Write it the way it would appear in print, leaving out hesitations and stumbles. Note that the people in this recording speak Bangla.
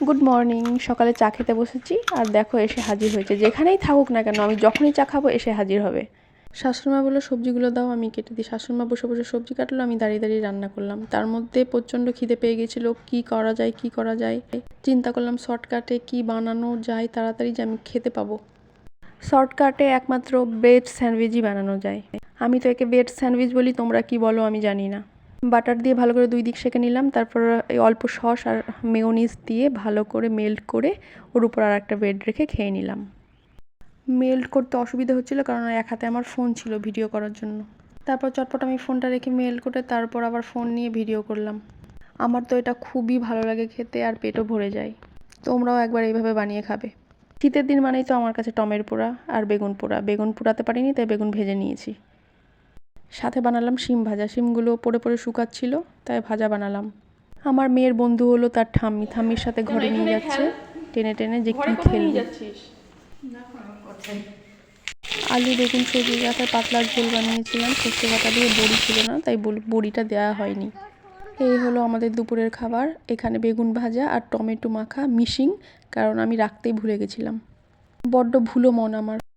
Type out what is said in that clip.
Good morning. সকালে চা খেতে বসেছি আর দেখো এসে হাজির হয়েছে। যেখানেই থাকুক না কেন আমি যখনই চা খাবো এসে হাজির হবে। শাশুড়িমা বললো সবজিগুলো দাও, আমি কেটে দিই। শাশুড়িমা বসে বসে সবজি কাটলো, আমি দাঁড়িয়ে দাঁড়িয়ে রান্না করলাম। তার মধ্যে প্রচণ্ড খিদে পেয়ে গেছিলো। কি করা যায় কি করা যায় চিন্তা করলাম শর্টকাটে কি বানানো যায় তাড়াতাড়ি যে আমি খেতে পাবো। শর্টকাটে একমাত্র ব্রেড স্যান্ডউইচই বানানো যায়। আমি তো একে ব্রেড স্যান্ডউইচ বলি, তোমরা কি বলো আমি জানি না। বাটার দিয়ে ভালো করে 2 দিক সেঁকে নিলাম, তারপর এই অল্প সস আর মেয়োনিজ দিয়ে ভালো করে মেল্ট করে ওর উপর আর একটা ব্রেড রেখে খেয়ে নিলাম। মেল্ট করতে অসুবিধা হচ্ছিলো কারণ এক হাতে আমার ফোন ছিল ভিডিও করার জন্য। তারপর চটপট আমি ফোনটা রেখে মেল্ট করে তারপর আবার ফোন নিয়ে ভিডিও করলাম। আমার তো এটা খুবই ভালো লাগে খেতে আর পেটও ভরে যায়। তোমরাও একবার এইভাবে বানিয়ে খাবে। শীতের দিন মানেই তো আমার কাছে টমেটো পোড়া আর বেগুন পোড়া। বেগুন পোড়াতে পারিনি তাই বেগুন ভেজে নিয়েছি। সাথে বানালাম শিম ভাজা। শিমগুলো পড়ে পড়ে শুকাচ্ছিল তাই ভাজা বানালাম। আমার মেয়ের বন্ধু হলো তার ঠাম্মি। ঠাম্মির সাথে ঘরে নিয়ে যাচ্ছে টেনে টেনে যে কি খেলবে। আলু বেগুন সবজি গাছের পাতলা ঝোল বানিয়েছিলাম। শুক্তো পাতা দিয়ে বড়ি ছিল না তাই বড়িটা দেওয়া হয়নি। এই হলো আমাদের দুপুরের খাবার। এখানে বেগুন ভাজা আর টমেটো মাখা মিশিং, কারণ আমি রাখতেই ভুলে গেছিলাম। বড্ড ভুলো মন আমার।